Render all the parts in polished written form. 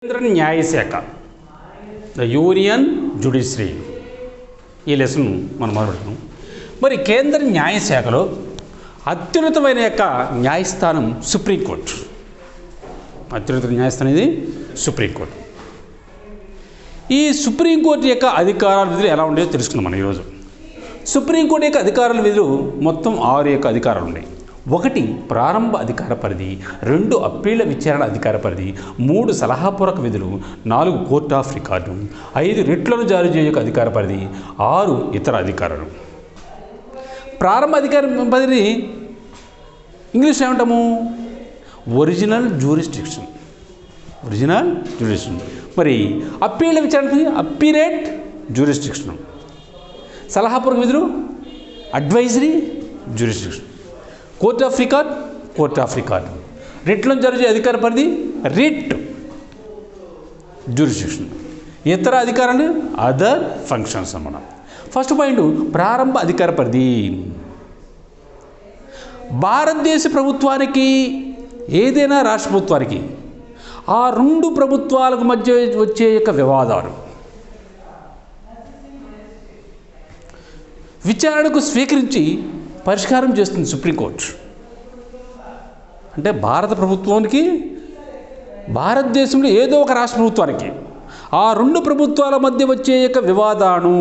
కేంద్ర న్యాయశాఖ the union judiciary ఈ లెసన్ మనం మొదలుపెడతాం. మరి కేంద్ర న్యాయశాఖలో అత్యున్నతమైన యొక్క న్యాయస్థానం సుప్రీంకోర్టు. అత్యున్నత న్యాయస్థానం ఇది సుప్రీంకోర్టు. ఈ సుప్రీంకోర్టు యొక్క అధికారాల విధులు ఎలా ఉండేదో తెలుసుకుందాం మనం ఈరోజు. సుప్రీంకోర్టు యొక్క అధికారాల విధులు మొత్తం 6 యొక్క అధికారాలు ఉన్నాయి. 1 ప్రారంభ అధికార పరిధి, 2 అప్పీళ్ల విచారణ అధికార పరిధి, 3 సలహాపూర్వక విధులు, 4 కోర్ట్ ఆఫ్ రికార్డు, 5 రిట్లను జారీ చేయక అధికార పరిధి, 6 ఇతర అధికారాలు. ప్రారంభ అధికార పరిధి ఇంగ్లీష్లో ఏమంటాము? Original jurisdiction. Original jurisdiction. మరి అప్పీళ్ల విచారణ అప్పీరేట్ జ్యూరిస్డిక్షన్. సలహాపూర్వక విధులు advisory jurisdiction. Court of record, court of record. రిట్లను జారీ చేసే అధికార పరిధి రిట్ జ్యూరిస్డిక్షన్. ఇతర అధికారాలు అదర్ ఫంక్షన్స్ అన్నమాట. ఫస్ట్ పాయింట్ ప్రారంభ అధికార పరిధి. భారతదేశ ప్రభుత్వానికి ఏదైనా రాష్ట్ర ప్రభుత్వానికి ఆ 2 ప్రభుత్వాలకు మధ్య వచ్చే యొక్క వివాదాలు విచారణకు స్వీకరించి పరిష్కారం చేస్తుంది సుప్రీంకోర్టు. అంటే భారత ప్రభుత్వానికి భారతదేశంలో ఏదో ఒక రాష్ట్ర ప్రభుత్వానికి ఆ 2 ప్రభుత్వాల మధ్య వచ్చే యొక్క వివాదాలను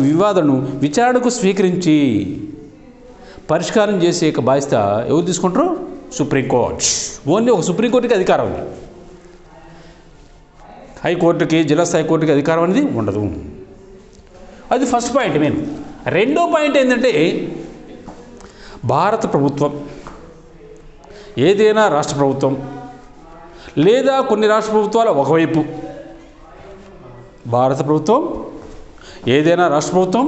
వివాదాలను విచారణకు స్వీకరించి పరిష్కారం చేసే యొక్క బాధ్యత ఎవరు తీసుకుంటారు? సుప్రీంకోర్టు. ఓన్లీ ఒక సుప్రీంకోర్టుకి అధికారం ఉంది. హైకోర్టుకి, జిల్లా స్థాయి కోర్టుకి అధికారం అనేది ఉండదు. అది ఫస్ట్ పాయింట్ మెయిన్. రెండో పాయింట్ ఏంటంటే భారత ప్రభుత్వం ఏదైనా రాష్ట్ర ప్రభుత్వం లేదా కొన్ని రాష్ట్ర ప్రభుత్వాల ఒకవైపు, భారత ప్రభుత్వం ఏదైనా రాష్ట్ర ప్రభుత్వం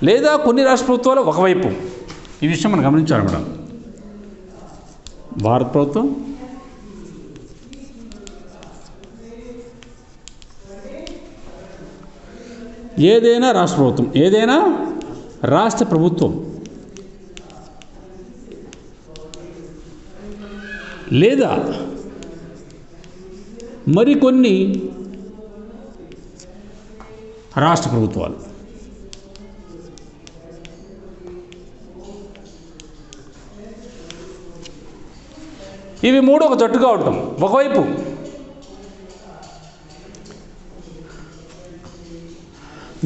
లేదా కొన్ని రాష్ట్ర ప్రభుత్వాల ఒకవైపు, ఈ విషయం మనం గమనించాలి మేడం. భారత ప్రభుత్వం ఏదైనా రాష్ట్ర ప్రభుత్వం లేదా మరికొన్ని రాష్ట్ర ప్రభుత్వాలు ఇవి 3 ఒక జట్టుగా ఉంటాం. ఒకవైపు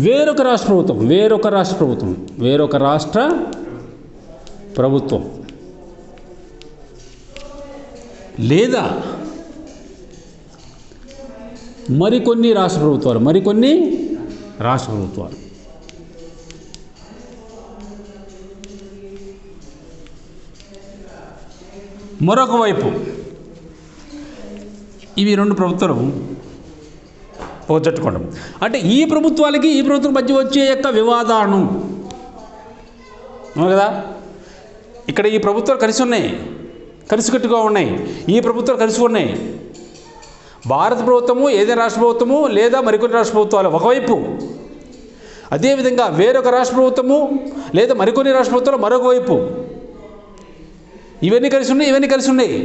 వేరొక రాష్ట్ర ప్రభుత్వం లేదా మరికొన్ని రాష్ట్ర ప్రభుత్వాలు మరొక వైపు ఇవి 2 ప్రభుత్వాలు పోగొట్టుకోవడం. అంటే ఈ ప్రభుత్వాలకి ఈ ప్రభుత్వం మధ్య వచ్చే యొక్క వివాదాలను కదా, ఇక్కడ ఈ ప్రభుత్వాలు కలిసికట్టుగా ఉన్నాయి, ఈ ప్రభుత్వాలు కలిసి ఉన్నాయి. భారత ప్రభుత్వము ఏదైనా రాష్ట్ర ప్రభుత్వము లేదా మరికొన్ని రాష్ట్ర ప్రభుత్వాలు ఒకవైపు, అదేవిధంగా వేరొక రాష్ట్ర ప్రభుత్వము లేదా మరికొన్ని రాష్ట్ర ప్రభుత్వాలు మరొక వైపు. ఇవన్నీ కలిసి ఉన్నాయి.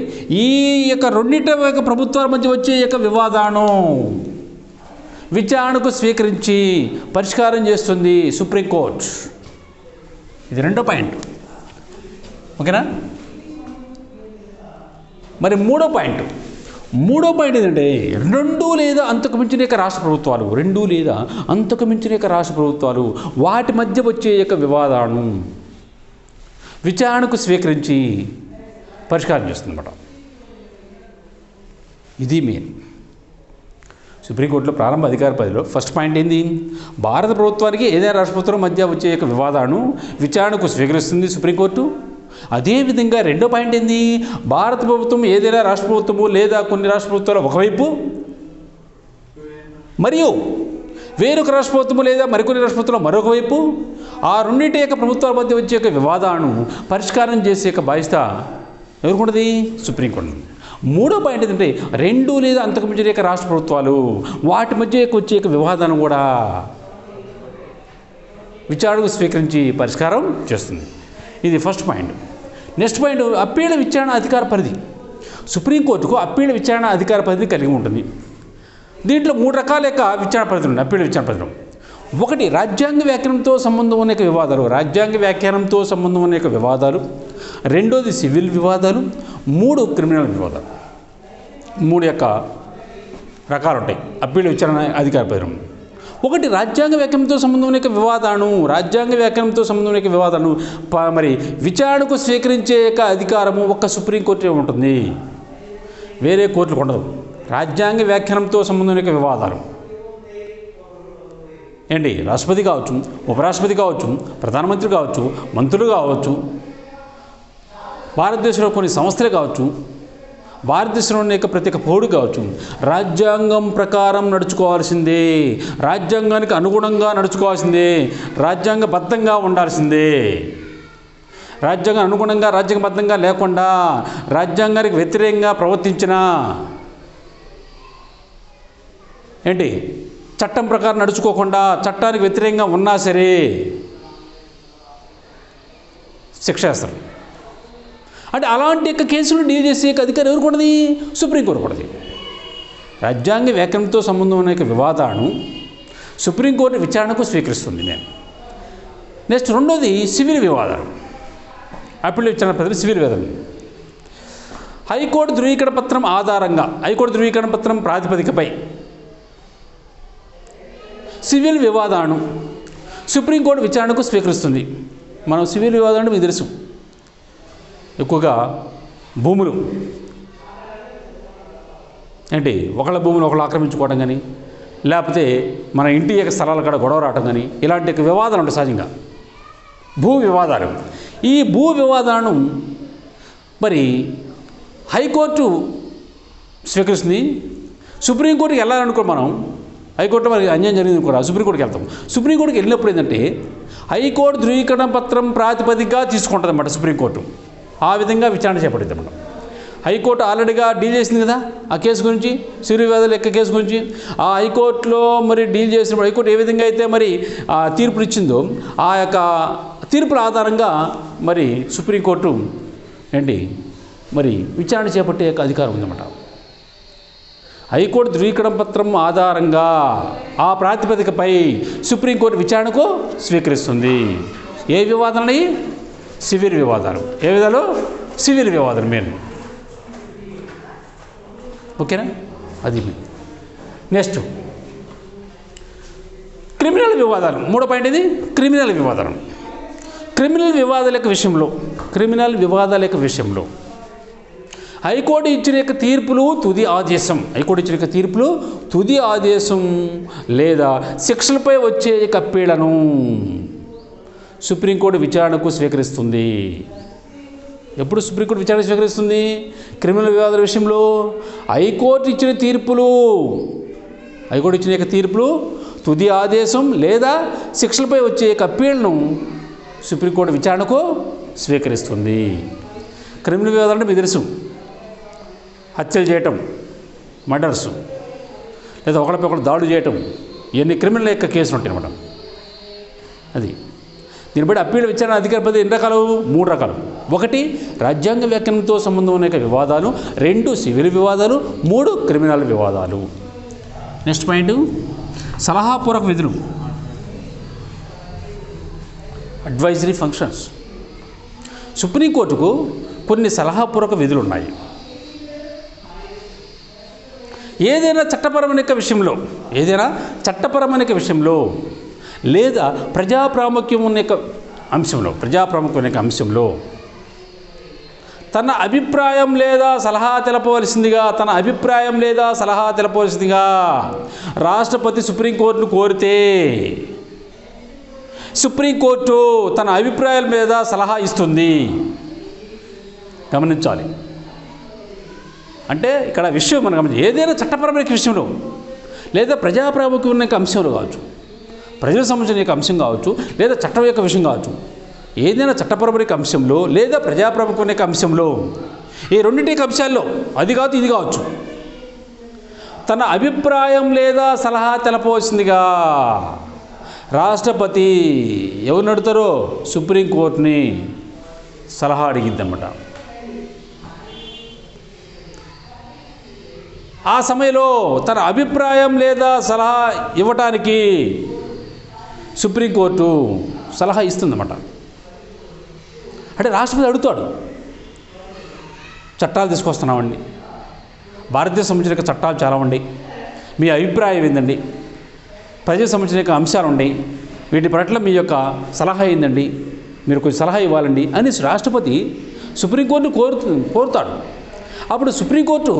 ఈ యొక్క రెండింటి యొక్క ప్రభుత్వాల మధ్య వచ్చే యొక్క వివాదాలను విచారణకు స్వీకరించి పరిష్కారం చేస్తుంది సుప్రీంకోర్టు. ఇది రెండో పాయింట్. ఓకేనా? మరి మూడో పాయింట్ ఏంటంటే 2 లేదా అంతకు మించిన యొక్క రాష్ట్ర ప్రభుత్వాలు వాటి మధ్య వచ్చే యొక్క వివాదాలను విచారణకు స్వీకరించి పరిష్కారం చేస్తుందన్నమాట. ఇది మెయిన్. సుప్రీంకోర్టులో ప్రారంభ అధికార పరిధిలో ఫస్ట్ పాయింట్ ఏంది? భారత ప్రభుత్వానికి ఏదైనా రాష్ట్ర ప్రభుత్వం మధ్య వచ్చే యొక్క వివాదాలను విచారణకు స్వీకరిస్తుంది సుప్రీంకోర్టు. అదేవిధంగా రెండో పాయింట్ ఏంది? భారత ప్రభుత్వం ఏదైనా రాష్ట్ర ప్రభుత్వము లేదా కొన్ని రాష్ట్ర ప్రభుత్వాలు ఒకవైపు మరియు వేరొక రాష్ట్ర ప్రభుత్వము లేదా మరికొన్ని రాష్ట్ర ప్రభుత్వాలు మరొక వైపు, ఆ రెండింటి యొక్క ప్రభుత్వాల మధ్య వచ్చే యొక్క వివాదాలను పరిష్కారం చేసే యొక్క బాధ్యత ఎవరుకున్నది? సుప్రీంకోర్టు. మూడో పాయింట్ ఏంటంటే 2 లేదా అంతకు మించిన యొక్క రాష్ట్ర ప్రభుత్వాలు వాటి మధ్య వచ్చే యొక్క వివాదాలను కూడా విచారణకు స్వీకరించి పరిష్కారం చేస్తుంది. ఇది ఫస్ట్ పాయింట్. నెక్స్ట్ పాయింట్ అప్పీళ్ల విచారణ అధికార పరిధి. సుప్రీంకోర్టుకు అప్పీల్ విచారణ అధికార పరిధి కలిగి ఉంటుంది. దీంట్లో 3 రకాల యొక్క విచారణ పరిధులు ఉన్నాయి. అప్పీల్ విచారణ పరిధులు, ఒకటి రాజ్యాంగ వ్యాఖ్యానంతో సంబంధం ఉన్న వివాదాలు, రాజ్యాంగ వ్యాఖ్యానంతో సంబంధం ఉన్న వివాదాలు, రెండోది సివిల్ వివాదాలు, 3 క్రిమినల్ వివాదాలు. 3 యొక్క రకాలు ఉంటాయి అప్పీల్ విచారణ అధికార పరిధులు. ఒకటి రాజ్యాంగ వ్యాఖ్యానంతో సంబంధం ఉన్న వివాదాలను, రాజ్యాంగ వ్యాఖ్యానంతో సంబంధం ఉన్న వివాదాలను మరి విచారణకు స్వీకరించే యొక్క అధికారము ఒక్క సుప్రీంకోర్టు ఉంటుంది, వేరే కోర్టులకు ఉండదు. రాజ్యాంగ వ్యాఖ్యానంతో సంబంధం ఉన్న వివాదాలు ఏంటి, రాష్ట్రపతి కావచ్చు, ఉపరాష్ట్రపతి కావచ్చు, ప్రధానమంత్రి కావచ్చు, మంత్రులు కావచ్చు, భారతదేశంలో కొన్ని సంస్థలు కావచ్చు, భారతదేశంలోని యొక్క ప్రతి ఒక్క పౌరుడు కావచ్చు, రాజ్యాంగం ప్రకారం నడుచుకోవాల్సిందే, రాజ్యాంగానికి అనుగుణంగా నడుచుకోవాల్సిందే, రాజ్యాంగబద్ధంగా ఉండాల్సిందే. రాజ్యాంగం అనుగుణంగా రాజ్యాంగబద్ధంగా లేకుండా రాజ్యాంగానికి వ్యతిరేకంగా ప్రవర్తించినా ఏంటి, చట్టం ప్రకారం నడుచుకోకుండా చట్టానికి వ్యతిరేకంగా ఉన్నా సరే శిక్ష వేస్తారు. అంటే అలాంటి యొక్క కేసులు డీల్ చేసే అధికారం ఎవరికి ఉన్నది? సుప్రీంకోర్టు ఉన్నది. రాజ్యాంగ వ్యాఖ్యానంతో సంబంధం ఉన్న వివాదాలను సుప్రీంకోర్టు విచారణకు స్వీకరిస్తుంది. నెక్స్ట్ రెండోది సివిల్ వివాదాలు, అప్పీల్ విచారణ పరిధి సివిల్ వివాదాలు. హైకోర్టు ధృవీకరణ పత్రం ఆధారంగా, హైకోర్టు ధృవీకరణ పత్రం ప్రాతిపదికపై సివిల్ వివాదాలను సుప్రీంకోర్టు విచారణకు స్వీకరిస్తుంది. మనం సివిల్ వివాదాలను మీకు తెలుసు, ఎక్కువగా భూములు ఏంటి, ఒకళ్ళ భూములు ఒకళ్ళు ఆక్రమించుకోవడం కానీ, లేకపోతే మన ఇంటి యొక్క స్థలాల కాడ గొడవ రావడం కానీ, ఇలాంటి వివాదాలు ఉంటాయి సహజంగా, భూ వివాదాలు. ఈ భూ వివాదాలను మరి హైకోర్టు స్వీకరిస్తుంది. సుప్రీంకోర్టుకి వెళ్ళాలనుకో, మనం హైకోర్టు మరి అన్యాయం జరిగింది కూడా సుప్రీంకోర్టుకి వెళ్తాం. సుప్రీంకోర్టుకి వెళ్ళినప్పుడు ఏంటంటే హైకోర్టు ధృవీకరణ పత్రం ప్రాతిపదికగా తీసుకుంటుంది అన్నమాట సుప్రీంకోర్టు. ఆ విధంగా విచారణ చేపడుతుంది అన్నమాట. హైకోర్టు ఆల్రెడీగా డీల్ చేసింది కదా ఆ కేసు గురించి, సివిల్ వివాదాల యొక్క కేసు గురించి. ఆ హైకోర్టులో మరి డీల్ చేసినప్పుడు హైకోర్టు ఏ విధంగా అయితే మరి ఆ తీర్పులు ఇచ్చిందో ఆ యొక్క తీర్పుల ఆధారంగా మరి సుప్రీంకోర్టు ఏంటి మరి విచారణ చేపట్టే యొక్క అధికారం ఉందన్నమాట. హైకోర్టు ధృవీకరణ పత్రం ఆధారంగా ఆ ప్రాతిపదికపై సుప్రీంకోర్టు విచారణకు స్వీకరిస్తుంది. ఏ వివాదాలని? సివిల్ వివాదాలు. ఏ విధాలు? సివిల్ వివాదాలు మెయిన్. ఓకేనా? అది నెక్స్ట్ క్రిమినల్ వివాదాలు. 3వ పాయింట్ ఇది క్రిమినల్ వివాదాలు. క్రిమినల్ వివాదాల యొక్క విషయంలో హైకోర్టు ఇచ్చిన యొక్క తీర్పులు తుది ఆదేశం, హైకోర్టు ఇచ్చిన యొక్క తీర్పులు తుది ఆదేశం లేదా శిక్షలపై వచ్చే అప్పీళ్లను సుప్రీంకోర్టు విచారణకు స్వీకరిస్తుంది. ఎప్పుడు సుప్రీంకోర్టు విచారణ స్వీకరిస్తుంది? క్రిమినల్ వివాదాల విషయంలో హైకోర్టు ఇచ్చిన తీర్పులు తుది ఆదేశం లేదా శిక్షలపై వచ్చే అప్పీళ్లను సుప్రీంకోర్టు విచారణకు స్వీకరిస్తుంది. క్రిమినల్ వివాదాలు అంటే మీకు తెలుసు, హత్యలు చేయటం, మర్డర్స్, లేదా ఒకరిపై ఒకరు దాడులు చేయటం, ఇవన్నీ క్రిమినల్ యొక్క కేసులు ఉంటాయి అన్నమాట. అది దీన్ని బట్టి అప్పీల్ విచారణ అధికార పరిధి ఎన్ని రకాలు? 3 రకాలు. 1 రాజ్యాంగ వ్యాఖ్యానంతో సంబంధం ఉన్న వివాదాలు, 2 సివిల్ వివాదాలు, 3 క్రిమినల్ వివాదాలు. నెక్స్ట్ పాయింట్ సలహాపూర్వక విధులు, అడ్వైజరీ ఫంక్షన్స్. సుప్రీంకోర్టుకు కొన్ని సలహాపూర్వక విధులు ఉన్నాయి. ఏదైనా చట్టపరమైన విషయంలో లేదా ప్రజా ప్రాముఖ్యం ఉన్న అంశంలో తన అభిప్రాయం లేదా సలహా తెలపవలసిందిగా రాష్ట్రపతి సుప్రీంకోర్టును కోరితే సుప్రీంకోర్టు తన అభిప్రాయాల మీద సలహా ఇస్తుంది. గమనించాలి. అంటే ఇక్కడ విషయం మనం గమనించాలి. ఏదైనా చట్టపరమైన విషయంలో లేదా ప్రజా ప్రాముఖ్యం ఉన్న అంశంలో కావచ్చు, ప్రజలకు సంబంధించిన యొక్క అంశం కావచ్చు, లేదా చట్టం యొక్క విషయం కావచ్చు, ఏదైనా చట్టపరమైన అంశంలో లేదా ప్రజా ప్రాముఖ్యం యొక్క అంశంలో, ఈ రెండింటి అంశాల్లో అది కావచ్చు ఇది కావచ్చు, తన అభిప్రాయం లేదా సలహా తెలపవలసిందిగా రాష్ట్రపతి ఎవరిని అడుగుతారో సుప్రీంకోర్టుని సలహా అడిగిద్దన్నమాట. ఆ సమయంలో తన అభిప్రాయం లేదా సలహా ఇవ్వటానికి సుప్రీంకోర్టు సలహా ఇస్తుందన్నమాట. అంటే రాష్ట్రపతి అడుగుతాడు, చట్టాలు తీసుకొస్తున్నామండి, భారతదేశం సంబంధించిన చట్టాలు చాలా ఉన్నాయి, మీ అభిప్రాయం ఏందండి, ప్రజలకు సంబంధించిన అంశాలు ఉన్నాయి, వీటి పట్ల మీ యొక్క సలహా ఏందండి, మీరు కొంచెం సలహా ఇవ్వాలండి అని రాష్ట్రపతి సుప్రీంకోర్టును కోరుతాడు. అప్పుడు సుప్రీంకోర్టు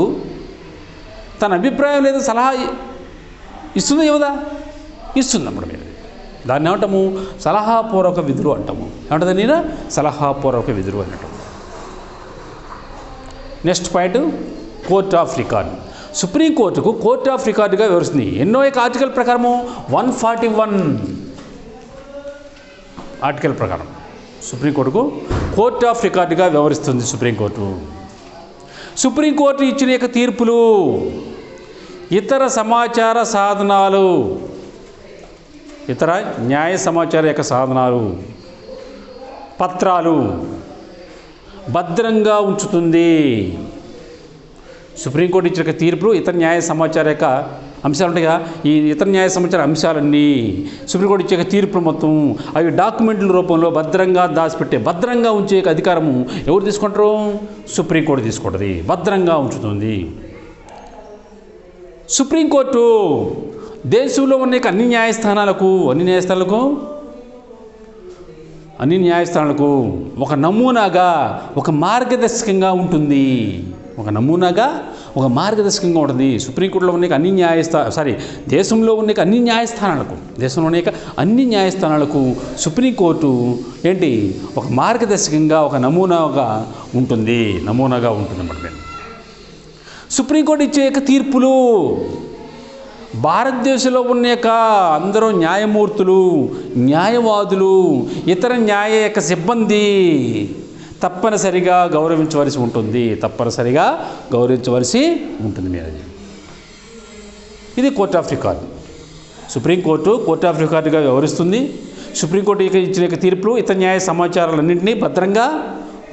తన అభిప్రాయం లేదా సలహా ఇస్తుందా ఇవ్వదా? ఇస్తుంది. అప్పుడు మీరు దాన్ని ఏమంటాము? సలహాపూర్వక విధులు అంటాము. ఏమంటుంది నేను? సలహాపూర్వక విధులు అన్నట్టు. Next point, court of record. సుప్రీంకోర్టుకు కోర్ట్ ఆఫ్ రికార్డుగా వివరిస్తుంది. ఎన్నో ఆర్టికల్ ప్రకారము 141 ఆర్టికల్ ప్రకారం సుప్రీంకోర్టుకు కోర్ట్ ఆఫ్ రికార్డుగా వ్యవహరిస్తుంది సుప్రీంకోర్టు. సుప్రీంకోర్టు ఇచ్చిన తీర్పులు, ఇతర సమాచార సాధనాలు, ఇతర న్యాయ సమాచార సాధనాలు, పత్రాలు భద్రంగా ఉంచుతుంది. సుప్రీంకోర్టు ఇచ్చిన తీర్పులు, ఇతర న్యాయ సమాచార అంశాలు ఉంటాయి కదా, ఈ ఇతర న్యాయ సమాచార అంశాలన్నీ సుప్రీంకోర్టు ఇచ్చే తీర్పులు మొత్తం అవి డాక్యుమెంట్ల రూపంలో భద్రంగా భద్రంగా ఉంచే అధికారము ఎవరు తీసుకుంటారు? సుప్రీంకోర్టు తీసుకుంటుంది, భద్రంగా ఉంచుతుంది. సుప్రీంకోర్టు దేశంలో ఉన్న అన్ని న్యాయస్థానాలకు ఒక నమూనాగా, ఒక మార్గదర్శకంగా ఉంటుంది. ఒక మార్గదర్శకంగా ఉంటుంది. సుప్రీంకోర్టులో ఉన్న దేశంలో ఉన్న అన్ని న్యాయస్థానాలకు సుప్రీంకోర్టు ఏంటి? ఒక మార్గదర్శకంగా, ఒక నమూనాగా ఉంటుంది అన్నమాట. సుప్రీంకోర్టు ఇచ్చే తీర్పులు భారతదేశంలో ఉన్న అందరూ న్యాయమూర్తులు, న్యాయవాదులు, ఇతర న్యాయ సిబ్బంది తప్పనిసరిగా గౌరవించవలసి ఉంటుంది. మీరు ఇది court of record. Supreme court court of రికార్డుగా వ్యవహరిస్తుంది. సుప్రీంకోర్టు ఇచ్చిన తీర్పులు, ఇతర న్యాయ సమాచారాలన్నింటినీ భద్రంగా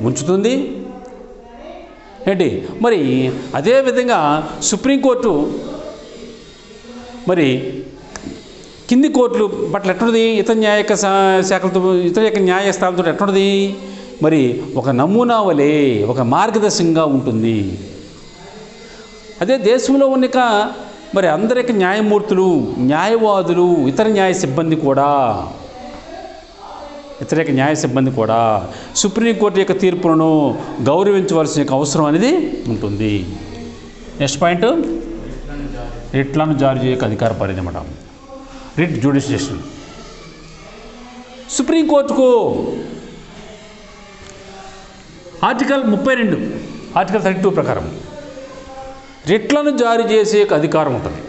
ఉంచుతుంది. ఏంటి మరి అదేవిధంగా సుప్రీంకోర్టు మరి కింది కోర్టులు పట్ల ఎట్లుంది? ఇతర న్యాయ శాఖలతో, ఇతర న్యాయస్థానాలతో ఎట్లుంది? మరి ఒక నమూనా వలె, ఒక మార్గదర్శకంగా ఉంటుంది. అదే దేశంలో ఉన్న మరి అందరి న్యాయమూర్తులు, న్యాయవాదులు, ఇతర న్యాయ సిబ్బంది కూడా సుప్రీంకోర్టు తీర్పులను గౌరవించవలసిన అవసరం అనేది ఉంటుంది. నెక్స్ట్ పాయింట్, రిట్లను జారీ చేయక అధికార పరిధి అన్నమాట. రిట్ జ్యుడిషియేషన్. సుప్రీంకోర్టుకు ఆర్టికల్ 32, ఆర్టికల్ 32 ప్రకారం రిట్లను జారీ చేసే అధికారం ఉంటుంది.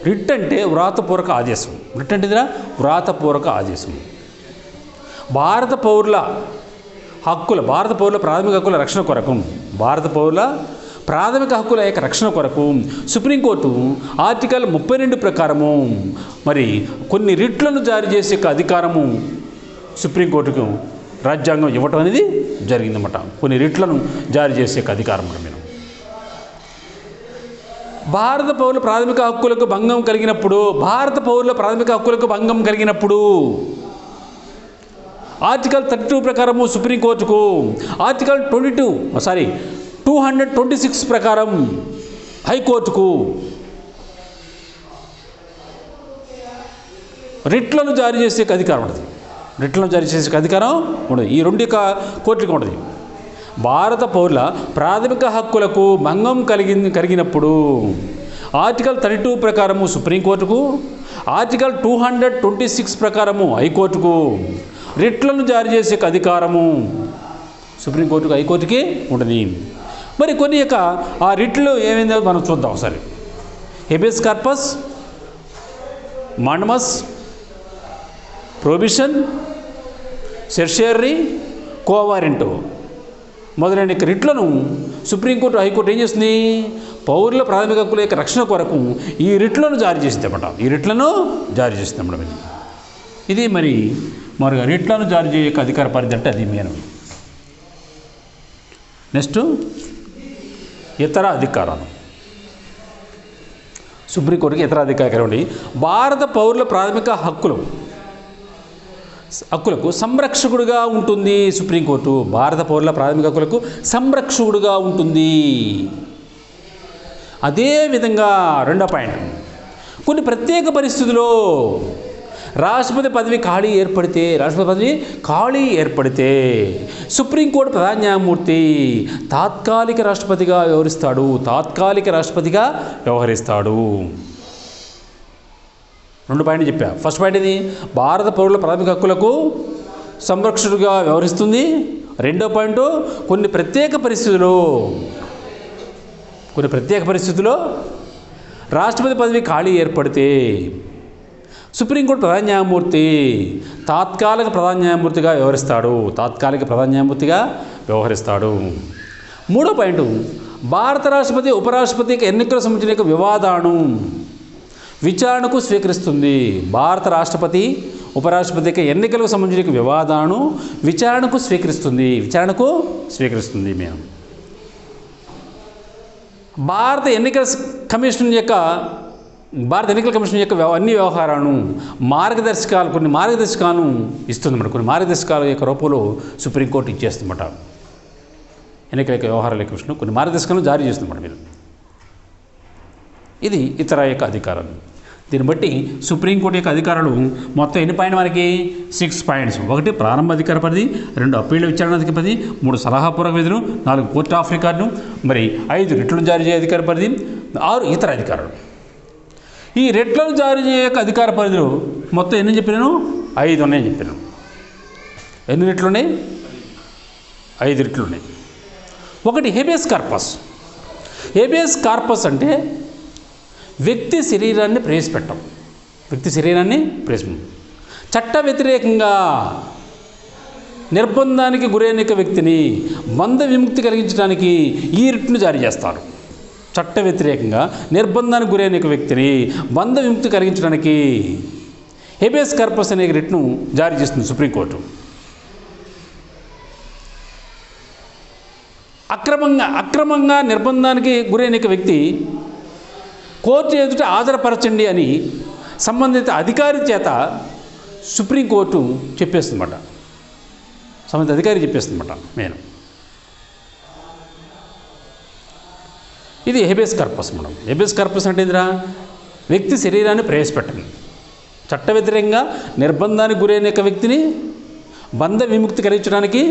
రిట్ అంటే వ్రాతపూర్వక ఆదేశం. రిట్ అంటే వ్రాతపూర్వక ఆదేశం. భారత పౌరుల ప్రాథమిక హక్కుల రక్షణ కొరకు సుప్రీంకోర్టు ఆర్టికల్ 32 ప్రకారము మరి కొన్ని రిట్లను జారీ చేసే అధికారము సుప్రీంకోర్టుకు రాజ్యాంగం ఇవ్వటం అనేది జరిగిందన్నమాట. కొన్ని రిట్లను జారీ చేసే అధికారం మేము భారత పౌరుల ప్రాథమిక హక్కులకు భంగం కలిగినప్పుడు ఆర్టికల్ 32 ప్రకారము సుప్రీంకోర్టుకు ఆర్టికల్ 226 ప్రకారం హైకోర్టుకు రిట్లను జారీ చేసే అధికారం ఉంటుంది. ఈ రెండు కోర్టులకు ఉంటుంది. భారత పౌరుల ప్రాథమిక హక్కులకు భంగం కలిగినప్పుడు ఆర్టికల్ 32 ప్రకారము సుప్రీంకోర్టుకు, ఆర్టికల్ 226 ప్రకారము హైకోర్టుకు రిట్లను జారీ చేసే అధికారము సుప్రీంకోర్టుకు, హైకోర్టుకి ఉంటుంది. మరి కొన్ని ఆ రిట్లు ఏమైందో మనం చూద్దాం ఒకసారి. Habeas corpus, mandamus, prohibition, certiorari, quo warranto మొదలైన రిట్లను సుప్రీంకోర్టు, హైకోర్టు ఏం చేస్తుంది? పౌరుల ప్రాథమిక హక్కుల రక్షణ కొరకు ఈ రిట్లను జారీ చేసిందన్నమాట. ఇది మరి రిట్లను జారీ చేయ అధికార పరిధి అంటే అది మెయిన్. నెక్స్ట్ ఇతర అధికారాలు. సుప్రీంకోర్టుకి ఇతర అధికారం ఉండి భారత పౌరుల ప్రాథమిక హక్కులకు సంరక్షకుడుగా ఉంటుంది సుప్రీంకోర్టు. భారత పౌరుల ప్రాథమిక హక్కులకు సంరక్షకుడుగా ఉంటుంది. అదేవిధంగా రెండో పాయింట్, కొన్ని ప్రత్యేక పరిస్థితుల్లో రాష్ట్రపతి పదవి ఖాళీ ఏర్పడితే సుప్రీంకోర్టు ప్రధాన న్యాయమూర్తి తాత్కాలిక రాష్ట్రపతిగా వ్యవహరిస్తాడు. రెండు పాయింట్లు చెప్పా. ఫస్ట్ పాయింట్ ఇది భారత పౌరుల ప్రాథమిక హక్కులకు సంరక్షకుడిగా వ్యవహరిస్తుంది. రెండో పాయింట్, కొన్ని ప్రత్యేక పరిస్థితుల్లో రాష్ట్రపతి పదవి ఖాళీ ఏర్పడితే సుప్రీంకోర్టు ప్రధాన న్యాయమూర్తి తాత్కాలిక ప్రధాన న్యాయమూర్తిగా వ్యవహరిస్తాడు. మూడో పాయింట్, భారత రాష్ట్రపతి ఉపరాష్ట్రపతి ఎన్నికల సంబంధించిన వివాదాలను విచారణకు స్వీకరిస్తుంది. భారత రాష్ట్రపతి ఉపరాష్ట్రపతికి ఎన్నికలకు సంబంధించిన వివాదాలను విచారణకు స్వీకరిస్తుంది. మేము భారత ఎన్నికల కమిషన్ యొక్క అన్ని వ్యవహారాలను కొన్ని మార్గదర్శకాలను ఇస్తుంది. కొన్ని మార్గదర్శకాల యొక్క రూపంలో సుప్రీంకోర్టు ఇచ్చేస్తుందన్నమాట. ఎన్నికల యొక్క వ్యవహారాల కమిషన్ కొన్ని మార్గదర్శకాలను జారీ చేస్తుందన్నమాట. మీరు ఇది ఇతర యొక్క అధికారాలు. దీన్ని బట్టి సుప్రీంకోర్టు యొక్క అధికారాలు మొత్తం ఎన్ని పాయింట్ మనకి 6 పాయింట్స్. 1 ప్రారంభ అధికార పరిధి, 2 అప్పీళ్ల విచారణ అధికార పరిధి, 3 సలహాపూర్వక విధులు, 4 కోర్ట్ ఆఫ్ రికార్డు, మరి 5 రిట్లను జారీ చేసే అధికార పరిధి, 6 ఇతర అధికారాలు. ఈ రిట్లను జారీ చేయ యొక్క అధికార పరిధిలో మొత్తం ఎన్ని చెప్పినాను? 5 ఉన్నాయని చెప్పాను. ఎన్ని రిట్లు ఉన్నాయి? 5 రిట్లు ఉన్నాయి. 1 హేబియస్ కార్పస్ అంటే వ్యక్తి శరీరాన్ని ప్రవేశపెట్టడం. చట్ట వ్యతిరేకంగా నిర్బంధానికి గురైన వ్యక్తిని బంధ విముక్తి కలిగించడానికి ఈ రిట్ను జారీ చేస్తారు. చట్ట వ్యతిరేకంగా నిర్బంధానికి గురైన వ్యక్తిని బంధ విముక్తి కలిగించడానికి హేబియస్ కార్పస్ అనే రిట్ను జారీ చేస్తుంది సుప్రీంకోర్టు. అక్రమంగా నిర్బంధానికి గురైన వ్యక్తి కోర్టు ఎదుట హాజరుపరచండి అని సంబంధిత అధికారి చేత సుప్రీంకోర్టు చెప్పేస్తుందన్నమాట. నేను ఇది హేబియస్ కార్పస్ అంటే ఏందిరా? వ్యక్తి శరీరాన్ని ప్రవేశపెట్టండి. చట్ట వ్యతిరేకంగా నిర్బంధానికి గురైన వ్యక్తిని బంధ విముక్తి కలిగించడానికి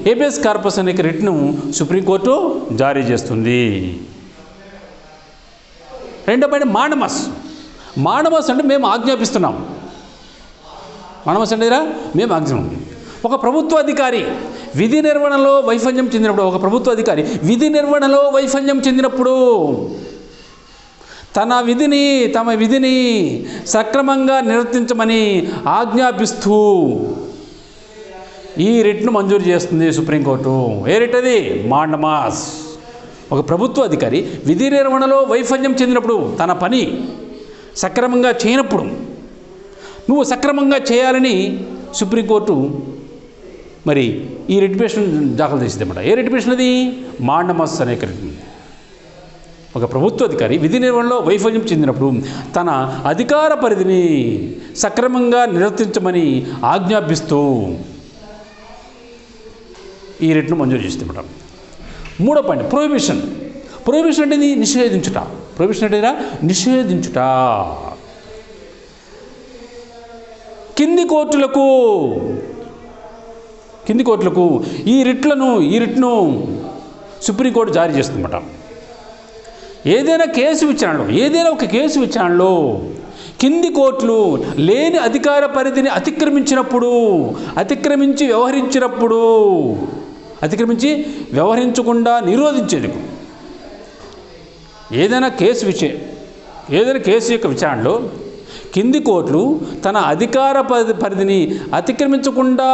హేబియస్ కార్పస్ అనే రిట్ను సుప్రీంకోర్టు జారీ చేస్తుంది. రెండో పాయింట్ మాండమస్ అంటే మేము ఆజ్ఞాపిస్తున్నాం. మేము ఆజ్ఞాపిస్తున్నాం. ఒక ప్రభుత్వ అధికారి విధి నిర్వహణలో వైఫల్యం చెందినప్పుడు తమ విధిని సక్రమంగా నిర్వర్తించమని ఆజ్ఞాపిస్తూ ఈ రిట్ను మంజూరు చేస్తుంది సుప్రీంకోర్టు. ఏ రిట్ అది? మాండమస్. ఒక ప్రభుత్వ అధికారి విధి నిర్వహణలో వైఫల్యం చెందినప్పుడు, తన పని సక్రమంగా చేయనప్పుడు నువ్వు సక్రమంగా చేయాలని సుప్రీంకోర్టు మరి ఈ రిట్ పిటిషన్ దాఖలు చేసిందన్నమాట. ఏ రిట్ పిటిషన్ అది? మాండమస్ అనే రిట్. ఒక ప్రభుత్వ అధికారి విధి నిర్వహణలో వైఫల్యం చెందినప్పుడు తన అధికార పరిధిని సక్రమంగా నిర్వర్తించమని ఆజ్ఞాపిస్తూ ఈ రిట్ను మంజూరు చేస్తుందన్నమాట. మూడో పాయింట్ ప్రొహిబిషన్ అంటే నిషేధించుట. కింది కోర్టులకు ఈ రిట్ను సుప్రీంకోర్టు జారీ చేస్తుందన్నమాట. ఏదైనా ఒక కేసు విచారణలో కింది కోర్టులు లేని అధికార పరిధిని అతిక్రమించి వ్యవహరించకుండా నిరోధించేందుకు ఏదైనా కేసు యొక్క విచారణలో కింది కోర్టులు తన అధికార పరిధిని అతిక్రమించకుండా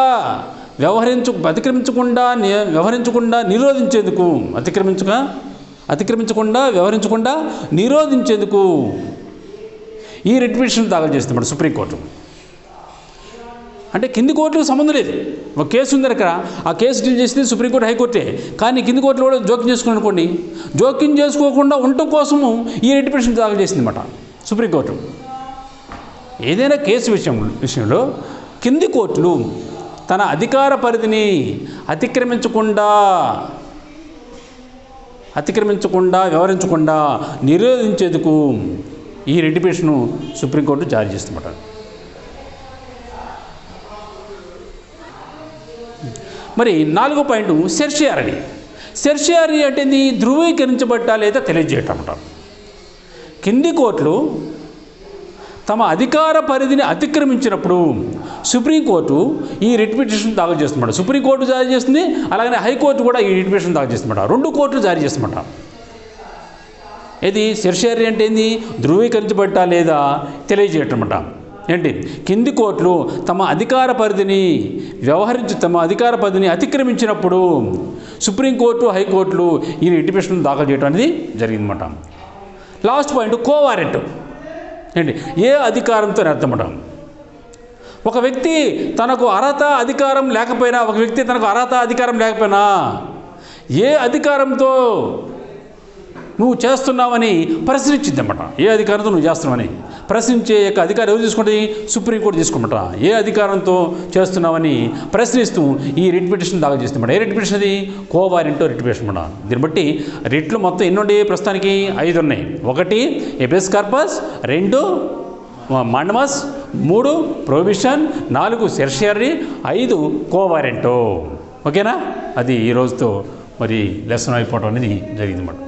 నిరోధించేందుకు ఈ రిట్ పిటిషన్ దాఖలు చేస్తుంది సుప్రీంకోర్టు. అంటే కింది కోర్టులకు సంబంధం లేదు. ఒక కేసు ఉంది అక్కడ, ఆ కేసు డీల్ చేసింది సుప్రీంకోర్టు, హైకోర్టే. కానీ కింది కోర్టులో కూడా జోక్యం చేసుకుని అనుకోండి, జోక్యం చేసుకోకుండా ఉండటం కోసము ఈ రిట్ పిటిషన్ దాఖలు చేసింది అన్నమాట సుప్రీంకోర్టు. ఏదైనా కేసు విషయంలో కింది కోర్టులు తన అధికార పరిధిని అతిక్రమించకుండా వ్యవహరించకుండా నిరోధించేందుకు ఈ రిట్ పిటిషన్ను సుప్రీంకోర్టు జారీ చేస్తున్నమాట. మరి 4వ పాయింట్ సెర్షియారీ. సెర్షియారీ అంటే ధృవీకరించబడ్డా లేదా తెలియజేయటం అంటారు. కింది కోర్టులు తమ అధికార పరిధిని అతిక్రమించినప్పుడు సుప్రీంకోర్టు ఈ రిట్ పిటిషన్ దాఖలు చేస్తున్నమాట. సుప్రీంకోర్టు జారీ చేస్తుంది, అలాగనే హైకోర్టు కూడా ఈ రిట్ పిటిషన్ దాఖలు చేస్తున్నమాట. 2 కోర్టులు జారీ చేస్తున్నమాట. ఇది సెర్షియారీ అంటే ధృవీకరించబడ్డా లేదా తెలియజేయటం అన్నమాట. ఏంటి? కింది కోర్టులు తమ అధికార పరిధిని అతిక్రమించినప్పుడు సుప్రీంకోర్టు, హైకోర్టులు ఈ రిట్ పిటిషన్ దాఖలు చేయడం అనేది జరిగిందన్నమాట. Last point కోవారెంట్. ఏంటి? ఏ అధికారంతో అర్థమట. ఒక వ్యక్తి తనకు అర్హత అధికారం లేకపోయినా ఏ అధికారంతో నువ్వు చేస్తున్నావని ప్రశ్నించిందన్నమాట. ఏ అధికారంతో నువ్వు చేస్తున్నావని ప్రశ్నించే యొక్క అధికారం ఎవరు తీసుకుంటుంది? సుప్రీంకోర్టు తీసుకుంటారా. ఏ అధికారంతో చేస్తున్నావని ప్రశ్నిస్తూ ఈ రిట్ పిటిషన్ దాఖలు చేస్తున్నమాట. ఏ రిట్ పిటిషన్ అది? కోవారెంట్ రిట్ పిటిషన్ అన్నమాట. దీన్ని బట్టి రిట్లు మొత్తం ఎన్ని ఉన్నాయి? ప్రస్తుతానికి 5 ఉన్నాయి. 1 హెబియస్ కార్పస్, 2 మాండమస్, 3 ప్రొహిబిషన్, 4 సెర్షియరీ, 5 కోవారెంటో. ఓకేనా? అది ఈ రోజుతో మరి లెసన్ అయిపోవడం అనేది జరిగిందన్నమాట.